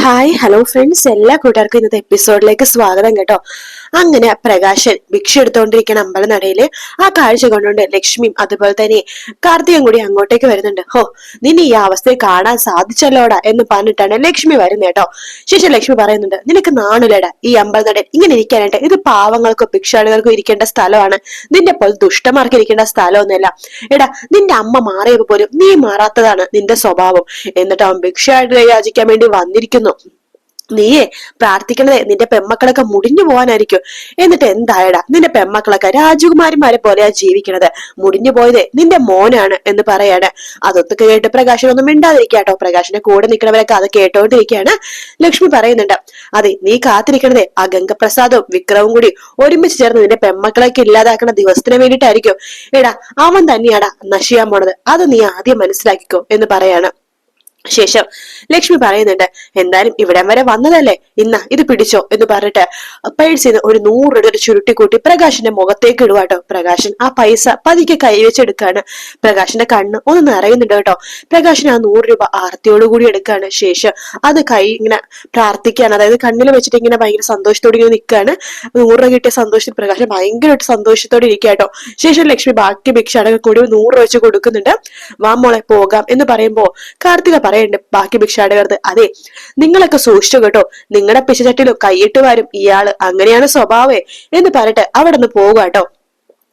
Hi hello friends, എല്ലാ കൂട്ടുകാർക്കും ഇന്നത്തെ എപ്പിസോഡിലേക്ക് സ്വാഗതം കേട്ടോ. അങ്ങനെ പ്രകാശൻ ഭിക്ഷ എടുത്തുകൊണ്ടിരിക്കുന്ന അമ്പലനടയില് ആ കാഴ്ച കൊണ്ടുകൊണ്ട് ലക്ഷ്മിയും അതുപോലെ തന്നെ കാർത്തികയും കൂടി അങ്ങോട്ടേക്ക് വരുന്നുണ്ട്. ഹോ, നിന്നെ ഈ അവസ്ഥയെ കാണാൻ സാധിച്ചല്ലോടാ എന്ന് പറഞ്ഞിട്ടാണ് ലക്ഷ്മി വരുന്നത് കേട്ടോ. ശേഷം ലക്ഷ്മി പറയുന്നുണ്ട്, നിനക്ക് നാണില്ലടാ ഈ അമ്പലനടയിൽ ഇങ്ങനെ ഇരിക്കാനായിട്ട്. ഇത് പാവങ്ങൾക്കും ഭിക്ഷാളികൾക്കും ഇരിക്കേണ്ട സ്ഥലമാണ്, നിന്റെ പോലെ ദുഷ്ടന്മാർക്ക് ഇരിക്കേണ്ട സ്ഥലമൊന്നുമല്ല. എടാ, നിന്റെ അമ്മ മാറിയപ്പോ പോലും നീ മാറാത്തതാണ് നിന്റെ സ്വഭാവം. എന്നിട്ട് അവൻ ഭിക്ഷാടനെ യാചിക്കാൻ വേണ്ടി വന്നിരിക്കുന്നു. നീയെ പ്രാർത്ഥിക്കണതേ നിന്റെ പെമ്മക്കളൊക്കെ മുടിഞ്ഞു പോകാനായിരിക്കും. എന്നിട്ട് എന്തായടാ, നിന്റെ പെമ്മക്കളൊക്കെ രാജകുമാരിമാരെ പോലെയാ ജീവിക്കണത്. മുടിഞ്ഞു പോയതേ നിന്റെ മോനാണ് എന്ന് പറയാണ്. അതൊക്കെ കേട്ട് പ്രകാശൻ ഒന്നും മിണ്ടാതിരിക്കാട്ടോ. പ്രകാശിന്റെ കൂടെ നിൽക്കണവരൊക്കെ അത് കേട്ടോണ്ടിരിക്കുകയാണ്. ലക്ഷ്മി പറയുന്നുണ്ട്, അതെ, നീ കാത്തിരിക്കണതേ ആ ഗംഗപ്രസാദും വിക്രവും കൂടി ഒരുമിച്ച് ചേർന്ന് നിന്റെ പെമ്മക്കളൊക്കെ ഇല്ലാതാക്കുന്ന ദിവസത്തിന് വേണ്ടിയിട്ടായിരിക്കും. എടാ, അവൻ തന്നെയാടാ നശിയാൻ പോണത്, അത് നീ ആദ്യം മനസ്സിലാക്കിക്കോ എന്ന് പറയാണ്. ശേഷം ലക്ഷ്മി പറയുന്നുണ്ട്, എന്തായാലും ഇവിടം വരെ വന്നതല്ലേ, ഇന്ന ഇത് പിടിച്ചോ എന്ന് പറഞ്ഞിട്ട് പേഴ്സിന്ന് ഒരു 100 രൂപ ചുരുട്ടിക്കൂട്ടി പ്രകാശിന്റെ മുഖത്തേക്ക് ഇടുവാട്ടോ. പ്രകാശൻ ആ പൈസ പതിക്കെ കൈവച്ചെടുക്കാണ്. പ്രകാശിന്റെ കണ്ണ് ഒന്ന് നിറയുന്നുണ്ട് കേട്ടോ. പ്രകാശൻ ആ 100 രൂപ ആർത്തിയോടുകൂടി എടുക്കാണ്. ശേഷം അത് കൈ ഇങ്ങനെ പ്രാർത്ഥിക്കാണ്, അതായത് കണ്ണിൽ വെച്ചിട്ട് ഇങ്ങനെ ഭയങ്കര സന്തോഷത്തോടെ ഇങ്ങനെ നിൽക്കുകയാണ്. 100 രൂപ കിട്ടിയ സന്തോഷത്തിൽ പ്രകാശൻ ഭയങ്കരമായിട്ട് സന്തോഷത്തോടെ ഇരിക്കാട്ടോ. ശേഷം ലക്ഷ്മി ബാക്കി ഭിക്ഷാടക കൂടി 100 രൂപ വെച്ച് കൊടുക്കുന്നുണ്ട്. വാ മോളെ പോകാം എന്ന് പറയുമ്പോ കാർത്തിക പറയുന്നുണ്ട് ബാക്കി ഭിക്ഷാടകർക്ക്, അതെ, നിങ്ങളൊക്കെ സൂക്ഷിച്ചു കേട്ടോ, നിങ്ങളുടെ പിശചട്ടിലും കൈയിട്ട് വരും ഇയാള്, അങ്ങനെയാണ് സ്വഭാവേ എന്ന് പറഞ്ഞിട്ട് അവിടെ നിന്ന് പോകാട്ടോ.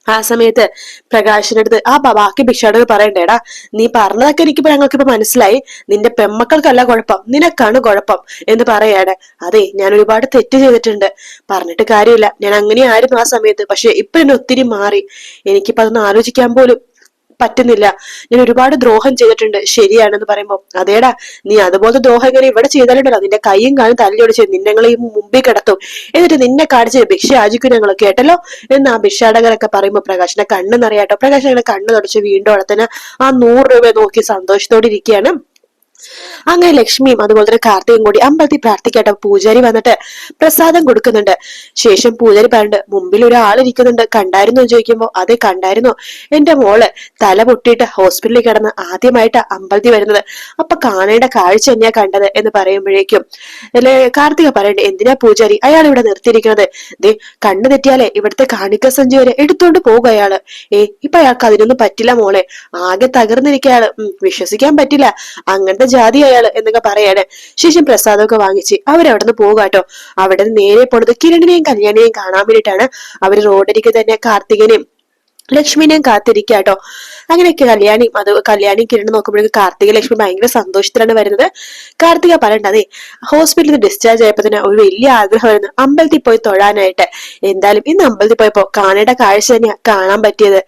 ആ സമയത്ത് പ്രകാശിനടുത്ത് ആ ബാക്കി ഭിക്ഷാടകർ പറയണ്ടേടാ, നീ പറഞ്ഞതൊക്കെ ഞങ്ങൾക്കിപ്പോ മനസ്സിലായി, നിന്റെ പെമ്മക്കൾക്കല്ല കുഴപ്പം, നിനക്കാണ് കുഴപ്പം എന്ന് പറയാണ്. അതെ, ഞാൻ ഒരുപാട് തെറ്റ് ചെയ്തിട്ടുണ്ട്, പറഞ്ഞിട്ട് കാര്യമില്ല, ഞാൻ അങ്ങനെയായിരുന്നു ആ സമയത്ത്, പക്ഷെ ഇപ്പൊ എന്നെ ഒത്തിരി മാറി, എനിക്കിപ്പോ അതൊന്നും ആലോചിക്കാൻ പോലും പറ്റുന്നില്ല, ഞാൻ ഒരുപാട് ദ്രോഹം ചെയ്തിട്ടുണ്ട്, ശരിയാണെന്ന് പറയുമ്പോ, അതേടാ, നീ അതുപോലത്തെ ദ്രോഹം ഇങ്ങനെ ഇവിടെ ചെയ്താലുണ്ടല്ലോ നിന്റെ കൈയും കാലും തല്ലിയൊടിച്ച് നിന്നെ ഈ മുമ്പിൽ കിടത്തും, എന്നിട്ട് നിന്നെ കാണിച്ച് ഭിക്ഷ യാചിക്കും ഞങ്ങൾ, കേട്ടല്ലോ എന്ന് ആ ഭിക്ഷാടകരൊക്കെ പറയുമ്പോ പ്രകാശിന്റെ കണ്ണ് നിറയാട്ടോ. പ്രകാശ് അങ്ങനെ കണ്ണ് തുടച്ച് വീണ്ടും അവിടെ തന്നെ ആ 100 രൂപ നോക്കി സന്തോഷത്തോടെ ഇരിക്കുകയാണ്. അങ്ങനെ ലക്ഷ്മിയും അതുപോലെ തന്നെ കാർത്തികയും കൂടി അമ്പലത്തിൽ പ്രാർത്ഥിക്കട്ടെ. പൂജാരി വന്നിട്ട് പ്രസാദം കൊടുക്കുന്നുണ്ട്. ശേഷം പൂജാരി പറഞ്ഞിട്ട്, മുമ്പിൽ ഒരാളിരിക്കുന്നുണ്ട്, കണ്ടായിരുന്നു എന്ന് ചോദിക്കുമ്പോ, അതെ കണ്ടായിരുന്നു, എന്റെ മോള് തല പൊട്ടിയിട്ട് ഹോസ്പിറ്റലിൽ കിടന്ന് ആദ്യമായിട്ട് അമ്പലത്തിൽ വരുന്നത്, അപ്പൊ കാണേണ്ട കാഴ്ച തന്നെയാ കണ്ടത് എന്ന് പറയുമ്പോഴേക്കും കാർത്തിക പറയണ്ടേ, എന്തിനാ പൂജാരി അയാൾ ഇവിടെ നിർത്തിയിരിക്കുന്നത്, ദേ കണ്ണു തെറ്റിയാലേ ഇവിടുത്തെ കാണിക്ക സഞ്ചി വരെ എടുത്തോണ്ട് പോകും അയാള്. ഇപ്പൊ അയാൾക്ക് അതിനൊന്നും പറ്റില്ല മോളെ, ആകെ തകർന്നിരിക്കയാള്, വിശ്വസിക്കാൻ പറ്റില്ല, അങ്ങനത്തെ ജാതി അയാള് എന്നൊക്കെ പറയാണ്. ശേഷം പ്രസാദമൊക്കെ വാങ്ങിച്ച് അവരവിടെ നിന്ന് പോകാട്ടോ. അവിടെ നിന്ന് നേരെ പോണത് കിരണിനെയും കല്യാണിനെയും കാണാൻ വേണ്ടിയിട്ടാണ്. അവര് റോഡരികെ തന്നെ കാർത്തികനെയും ലക്ഷ്മിനെയും കാത്തിരിക്കാട്ടോ. അങ്ങനെയൊക്കെ കല്യാണിയും കിരണ് നോക്കുമ്പോഴേക്കും കാർത്തിക ലക്ഷ്മി ഭയങ്കര സന്തോഷത്തിലാണ് വരുന്നത്. കാർത്തിക പറയണ്ട, അതെ, ഹോസ്പിറ്റലിൽ ഡിസ്ചാർജ് ആയപ്പോ തന്നെ ഒരു വലിയ ആഗ്രഹമായിരുന്നു അമ്പലത്തിൽ പോയി തൊഴാനായിട്ട്. എന്തായാലും ഇന്ന് അമ്പലത്തിൽ പോയപ്പോ കാണേണ്ട കാഴ്ച തന്നെയാ കാണാൻ പറ്റിയത്,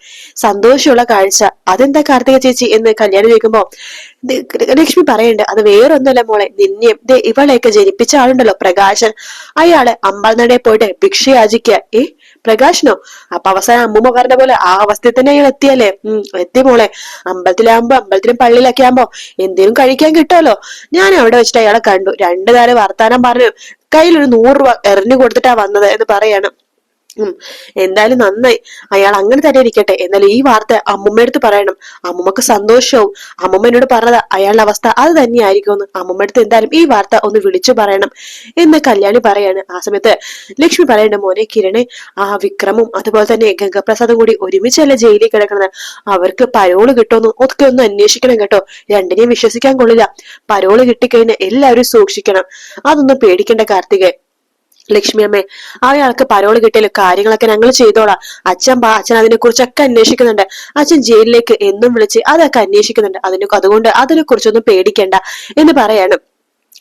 സന്തോഷമുള്ള കാഴ്ച. അതെന്താ കാർത്തിക ചേച്ചി എന്ന് കല്യാണി ചോദിക്കുമ്പോ ലക്ഷ്മി പറയണ്ട്, അത് വേറൊന്നുമല്ല മോളെ, നിന്നെയും ഇവളെയൊക്കെ ജനിപ്പിച്ച ആളുണ്ടല്ലോ പ്രകാശൻ, അയാള് അമ്പലനടയിൽ പോയിട്ട് ഭിക്ഷ യാചിക്കുക. പ്രകാശനോ? അപ്പൊ അവസാനം അമ്മൂമ്മ പറഞ്ഞ പോലെ ആ അവസ്ഥയിൽ തന്നെ അയാൾ എത്തിയല്ലേ? എത്തി മോളെ. അമ്പലത്തിലും പള്ളിയിലൊക്കെ ആകുമ്പോ എന്തേലും കഴിക്കാൻ കിട്ടുമല്ലോ. ഞാൻ അവിടെ വെച്ചിട്ട് അയാളെ കണ്ടു, 2 നേരം വർത്താനം പറഞ്ഞു, കയ്യിലൊരു 100 രൂപ എറിഞ്ഞു കൊടുത്തിട്ടാ വന്നത് എന്ന് പറയാണ്. എന്തായാലും നന്നായി, അയാൾ അങ്ങനെ തന്നെ ഇരിക്കട്ടെ. എന്നാലും ഈ വാർത്ത അമ്മുമ്മടുത്ത് പറയണം, അമ്മുമ്മക്ക് സന്തോഷവും. അമ്മുമ്മ എന്നോട് പറഞ്ഞത് അയാളുടെ അവസ്ഥ അത് തന്നെയായിരിക്കുമെന്ന്. അമ്മുമ്മടുത്ത് എന്തായാലും ഈ വാർത്ത ഒന്ന് വിളിച്ചു പറയണം എന്ന് കല്യാണി പറയാണ്. ആ സമയത്ത് ലക്ഷ്മി പറയണ്ട, മോനെ കിരണെ, ആ വിക്രമും അതുപോലെ തന്നെ ഗംഗപ്രസാദും കൂടി ഒരുമിച്ചല്ല ജയിലിൽ കിടക്കുന്നത്, അവർക്ക് പരോള് കിട്ടുമെന്ന് ഒക്കെ ഒന്ന് അന്വേഷിക്കണം കേട്ടോ. രണ്ടിനെയും വിശ്വസിക്കാൻ കൊള്ളില്ല, പരോള് കിട്ടിക്കഴിഞ്ഞാൽ എല്ലാവരും സൂക്ഷിക്കണം, അതൊന്നും പേടിക്കേണ്ട കാർത്തികേ. ലക്ഷ്മി അമ്മേ, അയാൾക്ക് പരോള് കിട്ടിയാലും കാര്യങ്ങളൊക്കെ ഞങ്ങൾ ചെയ്തോളാം. അച്ഛൻ അതിനെ കുറിച്ചൊക്കെ അന്വേഷിക്കുന്നുണ്ട്, അച്ഛൻ ജയിലിലേക്ക് എന്നും വിളിച്ച് അതൊക്കെ അന്വേഷിക്കുന്നുണ്ട്, അതുകൊണ്ട് അതിനെ കുറിച്ചൊന്നും പേടിക്കണ്ട എന്ന് പറയാണ്.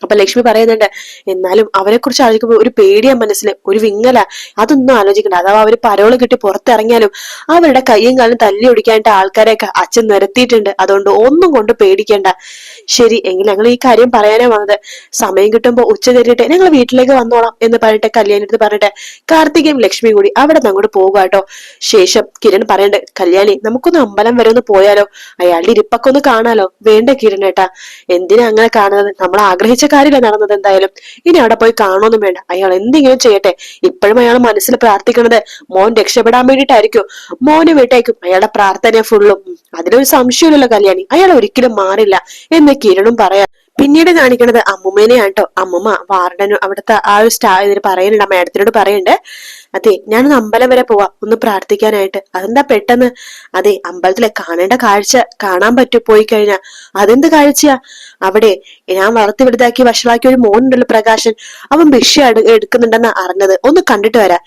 അപ്പൊ ലക്ഷ്മി പറയുന്നുണ്ട്, എന്നാലും അവരെ കുറിച്ച് ആലോചിക്കുമ്പോൾ ഒരു പേടിയാ മനസ്സിൽ, ഒരു വിങ്ങല, അതൊന്നും ആലോചിക്കണ്ട. അഥവാ അവര് പരോള് കിട്ടി പുറത്തിറങ്ങിയാലും അവരുടെ കയ്യും കാലും തല്ലി ഒടിക്കാനായിട്ട് ആൾക്കാരെയൊക്കെ അച്ഛൻ നിരത്തിയിട്ടുണ്ട്, അതുകൊണ്ട് ഒന്നും കൊണ്ട് പേടിക്കേണ്ട. ശരി എങ്കിൽ ഞങ്ങൾ ഈ കാര്യം പറയാനാ വന്നത്, സമയം കിട്ടുമ്പോ ഉച്ച തരിട്ടെ ഞങ്ങൾ വീട്ടിലേക്ക് വന്നോളാം എന്ന് പറഞ്ഞിട്ട് കല്യാണിടുത്ത് പറഞ്ഞിട്ട് കാർത്തികയും ലക്ഷ്മിയും കൂടി അവിടെ നിന്ന് അങ്ങോട്ട് പോകാട്ടോ. ശേഷം കിരൺ പറയണ്ട്, കല്യാണി നമുക്കൊന്ന് അമ്പലം വരെ ഒന്ന് പോയാലോ, അയാളുടെ ഇരിപ്പൊക്കെ ഒന്ന് കാണാലോ. വേണ്ട കിരണേട്ടാ, എന്തിനാ അങ്ങനെ കാണുന്നത്, നമ്മൾ ആഗ്രഹിച്ച കാര്യമില്ല നടന്നത്. എന്തായാലും ഇനി അവിടെ പോയി കാണുമൊന്നും വേണ്ട, അയാൾ എന്തെങ്കിലും ചെയ്യട്ടെ. ഇപ്പോഴും അയാൾ മനസ്സിൽ പ്രാർത്ഥിക്കുന്നത് മോൻ രക്ഷപ്പെടാൻ വേണ്ടിയിട്ടായിരിക്കും, മോന് വേണ്ടിയായിരിക്കും അയാളുടെ പ്രാർത്ഥന ഫുള്ളും. അതിലൊരു സംശയമില്ലല്ലോ കല്യാണി, അയാൾ ഒരിക്കലും മാറില്ല എന്ന് കിരണും പറയാം. പിന്നീട് കാണിക്കണത് അമ്മുമ്മേനെയാണ് കേട്ടോ. അമ്മുമ്മ വാർഡനും അവിടുത്തെ ആ ഒരു ഇതിന് പറയുന്നുണ്ട്, മേഡത്തിനോട് പറയുന്നുണ്ട്, അതെ ഞാനൊന്ന് അമ്പലം വരെ പോവാ ഒന്ന് പ്രാർത്ഥിക്കാനായിട്ട്. അതെന്താ പെട്ടെന്ന്? അതെ അമ്പലത്തിലെ കാണേണ്ട കാഴ്ച കാണാൻ പറ്റൂ പോയി കഴിഞ്ഞാ. അതെന്ത് കാഴ്ചയാ? അവിടെ ഞാൻ വളർത്തി വലുതാക്കി വഷളാക്കിയ ഒരു മോനുണ്ടല്ലോ പ്രകാശൻ, അവൻ ഭിക്ഷ എടുക്കുന്നുണ്ടെന്ന് അറിഞ്ഞത്. ഒന്ന് കണ്ടിട്ട് വരാ.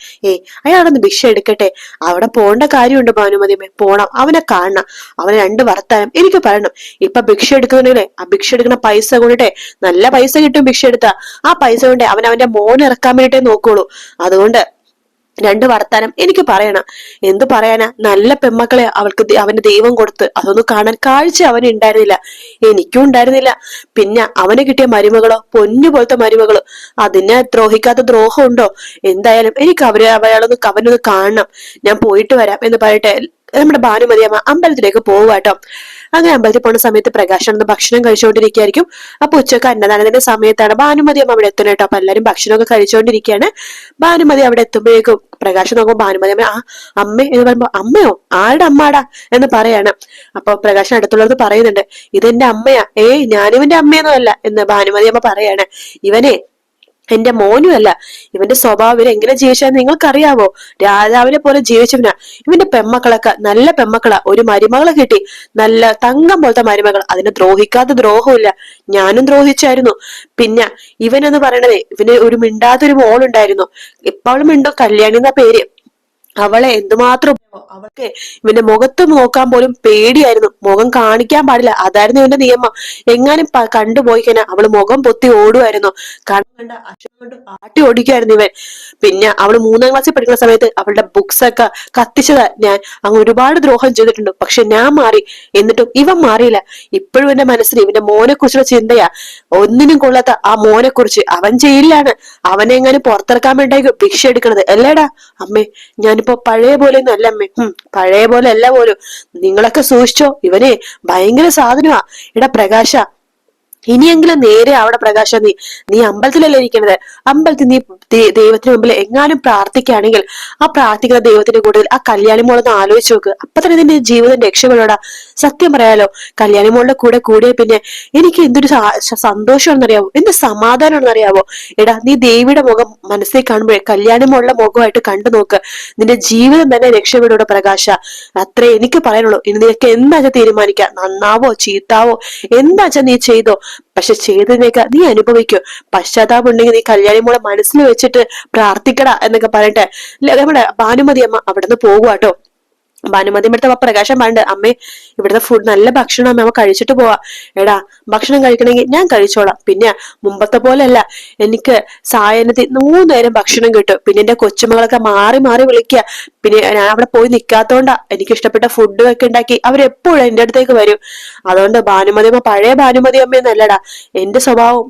അയാളൊന്ന് ഭിക്ഷ എടുക്കട്ടെ. അവിടെ പോണ്ട കാര്യമുണ്ട് ഭാനുമതിയമ്മേ, പോണം, അവനെ കാണണം, അവനെ 2 വർത്താനം എനിക്ക് പറയണം. ഇപ്പൊ ഭിക്ഷ എടുക്കുന്നുണ്ടെങ്കിലേ ആ ഭിക്ഷ എടുക്കുന്ന പൈസ കൊണ്ടിട്ടേ നല്ല പൈസ കിട്ടും. ഭിക്ഷ എടുത്താ ആ പൈസ കൊണ്ട് അവന്റെ മോനെ ഇറക്കാൻ വേണ്ടിട്ടേ നോക്കുള്ളൂ. അതുകൊണ്ട് 2 വർത്താനം എനിക്ക് പറയണം. എന്തു പറയാനാ, നല്ല പെമ്മക്കളെ അവന്റെ ദൈവം കൊടുത്ത്, അതൊന്നും കാണാൻ കാഴ്ച അവന് ഉണ്ടായിരുന്നില്ല, എനിക്കും ഉണ്ടായിരുന്നില്ല. പിന്നെ അവന് കിട്ടിയ മരുമകളോ പൊന്നു പോലത്തെ മരുമകളോ, അതിനെ ദ്രോഹിക്കാത്ത ദ്രോഹം ഉണ്ടോ? എന്തായാലും എനിക്ക് അവനൊന്ന് കാണണം. ഞാൻ പോയിട്ട് വരാം എന്ന് പറയട്ടെ നമ്മുടെ ഭാനുമതിയമ്മ അമ്പലത്തിലേക്ക് പോവാട്ടോ. അങ്ങനെ അമ്പലത്തിൽ പോകുന്ന സമയത്ത് പ്രകാശൻ ഭക്ഷണം കഴിച്ചുകൊണ്ടിരിക്കുകയായിരിക്കും. അപ്പൊ ഉച്ചക്ക് അന്നദാനത്തിന്റെ സമയത്താണ് ഭാനുമതിയമ്മ അവിടെ എത്തുന്നത് കേട്ടോ. അപ്പൊ എല്ലാരും ഭക്ഷണമൊക്കെ കഴിച്ചുകൊണ്ടിരിക്കുകയാണ്. ഭാനുമതി അവിടെ എത്തുമ്പോഴേക്കും പ്രകാശൻ നോക്കുമ്പോൾ ഭാനുമതിയമ്മ അമ്മ എന്ന് പറയുമ്പോ, അമ്മയോ? ആരുടെ അമ്മാടാ എന്ന് പറയാണ്. അപ്പൊ പ്രകാശൻ അടുത്തുള്ളത് പറയുന്നുണ്ട്, ഇതെന്റെ അമ്മയാ. ഞാനിവന്റെ അമ്മയൊന്നും അല്ല എന്ന് ഭാനുമതിയമ്മ പറയാണ്. ഇവനെ എന്റെ മോനുമല്ല. ഇവന്റെ സ്വഭാവം ഇവൻ എങ്ങനെ ജീവിച്ചാൽ നിങ്ങൾക്കറിയാവോ? രാജാവിനെ പോലെ ജീവിച്ചവനാ. ഇവന്റെ പെമ്മക്കളൊക്കെ നല്ല പെമ്മക്കളാ. ഒരു മരുമകളെ കിട്ടി, നല്ല തങ്കം പോലത്തെ മരുമകൾ. അതിനെ ദ്രോഹിക്കാത്ത ദ്രോഹമില്ല. ഞാനും ദ്രോഹിച്ചായിരുന്നു. പിന്നെ ഇവനെന്ന് പറയണതേ, ഇവന് ഒരു മിണ്ടാത്തൊരു മോളുണ്ടായിരുന്നു. ഇപ്പോഴും മിണ്ടോ, കല്യാണി എന്ന പേര്. അവളെ എന്തുമാത്രം അവൾക്ക് ഇവന്റെ മുഖത്ത് നോക്കാൻ പോലും പേടിയായിരുന്നു. മുഖം കാണിക്കാൻ പാടില്ല, അതായിരുന്നു ഇവന്റെ നിയമം. എങ്ങാനും കണ്ടുപോയി കഴിഞ്ഞാൽ അവള് മുഖം പൊത്തി ഓടുമായിരുന്നു. കണ്ട അച്ഛൻ കൊണ്ട് ആട്ടി ഓടിക്കുമായിരുന്നു ഇവൻ. പിന്നെ അവള് 3ാം ക്ലാസ്സിൽ പഠിക്കുന്ന സമയത്ത് അവളുടെ ബുക്സ് ഒക്കെ കത്തിച്ചതാ ഞാൻ. അങ്ങ് ഒരുപാട് ദ്രോഹം ചെയ്തിട്ടുണ്ട്. പക്ഷെ ഞാൻ മാറി, എന്നിട്ടും ഇവൻ മാറിയില്ല. ഇപ്പോഴും എന്റെ മനസ്സിൽ ഇവന്റെ മോനെ കുറിച്ചുള്ള ചിന്തയാ. ഒന്നിനും കൊള്ളാത്ത ആ മോനെ കുറിച്ച്. അവൻ ജയിലിലാണ്. അവനെ എങ്ങനെ പുറത്തിറക്കാൻ വേണ്ടി ഭിക്ഷ എടുക്കണത് അല്ലേടാ. അമ്മേ ഞാനിപ്പോ പഴയ പോലെ ഒന്നും അല്ല അമ്മേ. പഴയ പോലെ അല്ല പോലും. നിങ്ങളൊക്കെ സൂക്ഷിച്ചോ, ഇവനെ ഭയങ്കര സാധനമാ. എടാ പ്രകാശ, ഇനിയെങ്കിലും നേരെ അവിടെ പ്രകാശ, നീ അമ്പലത്തിലല്ലേ ഇരിക്കുന്നത്. അമ്പലത്തിൽ നീ ദൈവത്തിന് മുമ്പിൽ എങ്ങാനും പ്രാർത്ഥിക്കുകയാണെങ്കിൽ ആ പ്രാർത്ഥിക്കുന്ന ദൈവത്തിന്റെ കൂടുതൽ ആ കല്യാണി മോളൊന്ന് ആലോചിച്ച് നോക്ക്. അപ്പൊ തന്നെ നിന്റെ ജീവിതം രക്ഷപ്പെടോടാ. സത്യം പറയാലോ, കല്യാണി മോളുടെ കൂടെ കൂടിയ പിന്നെ എനിക്ക് എന്തൊരു സന്തോഷമാണെന്നറിയാവോ, എന്ത് സമാധാനമാണെന്നറിയാവോ. എടാ നീ ദേവിയുടെ മുഖം മനസ്സിൽ കാണുമ്പോഴേ കല്യാണി മോളുടെ മുഖമായിട്ട് കണ്ടു നോക്ക്. നിന്റെ ജീവിതം തന്നെ രക്ഷപ്പെടൂടെ പ്രകാശ. അത്രേ എനിക്ക് പറയാനുള്ളൂ. ഇനി നിനക്ക് എന്താച്ചാ തീരുമാനിക്കാം, നന്നാവോ ചീത്താവോ എന്താച്ചാ നീ ചെയ്തോ. പക്ഷെ ചെയ്തതിനേക്കാൾ നീ അനുഭവിക്കോ. പശ്ചാത്താപം ഉണ്ടെങ്കിൽ നീ കല്യാണി മോളെ മനസ്സിൽ വെച്ചിട്ട് പ്രാർത്ഥിക്കടാ എന്നൊക്കെ പറഞ്ഞിട്ട് നമ്മുടെ ഭാനുമതി അമ്മ അവിടുന്ന് പോകുവാട്ടോ. ഭാനുമതി ഇവിടുത്തെ പ്രകാശം പറഞ്ഞിട്ട്, അമ്മേ ഇവിടുത്തെ ഫുഡ് നല്ല ഭക്ഷണം, നമ്മ കഴിച്ചിട്ട് പോവാ. എടാ ഭക്ഷണം കഴിക്കണമെങ്കിൽ ഞാൻ കഴിച്ചോളാം. പിന്നെ മുമ്പത്തെ പോലെ അല്ല, എനിക്ക് സായനത്തിൽ 3 നേരം ഭക്ഷണം കിട്ടും. പിന്നെ എന്റെ കൊച്ചുമകളൊക്കെ മാറി മാറി വിളിക്കുക. പിന്നെ ഞാൻ അവിടെ പോയി നിൽക്കാത്തോണ്ടാ എനിക്ക് ഇഷ്ടപ്പെട്ട ഫുഡ് ഒക്കെ ഉണ്ടാക്കി അവരെപ്പോഴും എന്റെ അടുത്തേക്ക് വരും. അതുകൊണ്ട് ഭാനുമതി അമ്മ പഴയ ഭാനുമതി അമ്മയെന്നല്ലടാ. എന്റെ സ്വഭാവം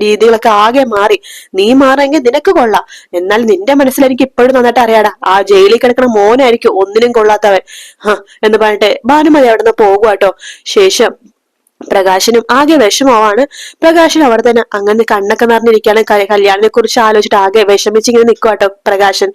രീതികളൊക്കെ ആകെ മാറി. നീ മാറെങ്കിൽ നിനക്ക് കൊള്ളാം. എന്നാൽ നിന്റെ മനസ്സിൽ എനിക്ക് ഇപ്പോഴും നന്നായിട്ട് അറിയാടാ, ആ ജയിലിൽ കിടക്കുന്ന മോനായിരിക്കും ഒന്നിനും കൊള്ളാത്തവൻ എന്ന് പറഞ്ഞിട്ട് ഭാനുമതി അവിടെ നിന്ന് പോകുവാട്ടോ. ശേഷം പ്രകാശനും ആകെ വിഷമമാണ്. പ്രകാശൻ അവിടെ തന്നെ അങ്ങനെ കണ്ണൊക്കെ നിറഞ്ഞിരിക്കുകയാണ്. കല്യാണിനെ കുറിച്ച് ആലോചിച്ചിട്ട് ആകെ വിഷമിച്ചിങ്ങനെ നിൽക്കുവാട്ടോ പ്രകാശൻ.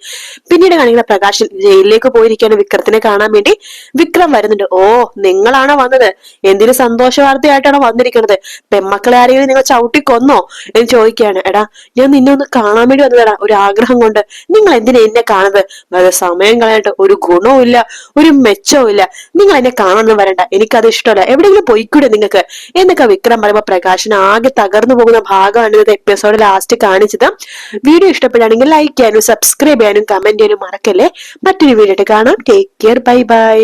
പിന്നീട് കാണിക്കുന്ന പ്രകാശൻ ജയിലിലേക്ക് പോയിരിക്കുകയാണ് വിക്രത്തിനെ കാണാൻ വേണ്ടി. വിക്രം വരുന്നുണ്ട്. ഓ നിങ്ങളാണോ വന്നത്? എന്തിനു സന്തോഷ വാർത്തയായിട്ടാണോ വന്നിരിക്കുന്നത്? പെമ്മക്കളെ ആരെങ്കിലും നിങ്ങൾ ചവിട്ടി കൊന്നോ എന്ന് ചോദിക്കുകയാണ്. എടാ ഞാൻ നിന്നെ ഒന്ന് കാണാൻ വേണ്ടി വന്നതാടാ, ഒരു ആഗ്രഹം കൊണ്ട്. നിങ്ങൾ എന്തിനാ എന്നെ കാണുന്നത്? വെറുതെ സമയം കളയാനായിട്ട് ഒരു ഗുണവും ഇല്ല, ഒരു മെച്ചവും ഇല്ല. നിങ്ങൾ എന്നെ കാണാനൊന്നും വരണ്ട, എനിക്കത് ഇഷ്ടമല്ല. എവിടെയെങ്കിലും പോയിക്കൂടെ നിങ്ങൾക്ക് എന്നൊക്കെ വിക്രം പറയുമ്പോ പ്രകാശന് ആകെ തകർന്നു പോകുന്ന ഭാഗമാണ് ഇത് എപ്പിസോഡ് ലാസ്റ്റ് കാണിച്ചത്. വീഡിയോ ഇഷ്ടപ്പെടുകയാണെങ്കിൽ ലൈക്ക് ചെയ്യാനും സബ്സ്ക്രൈബ് ചെയ്യാനും കമന്റ് ചെയ്യാനും മറക്കല്ലേ. മറ്റൊരു വീഡിയോ കാണാം. Take care, bye bye.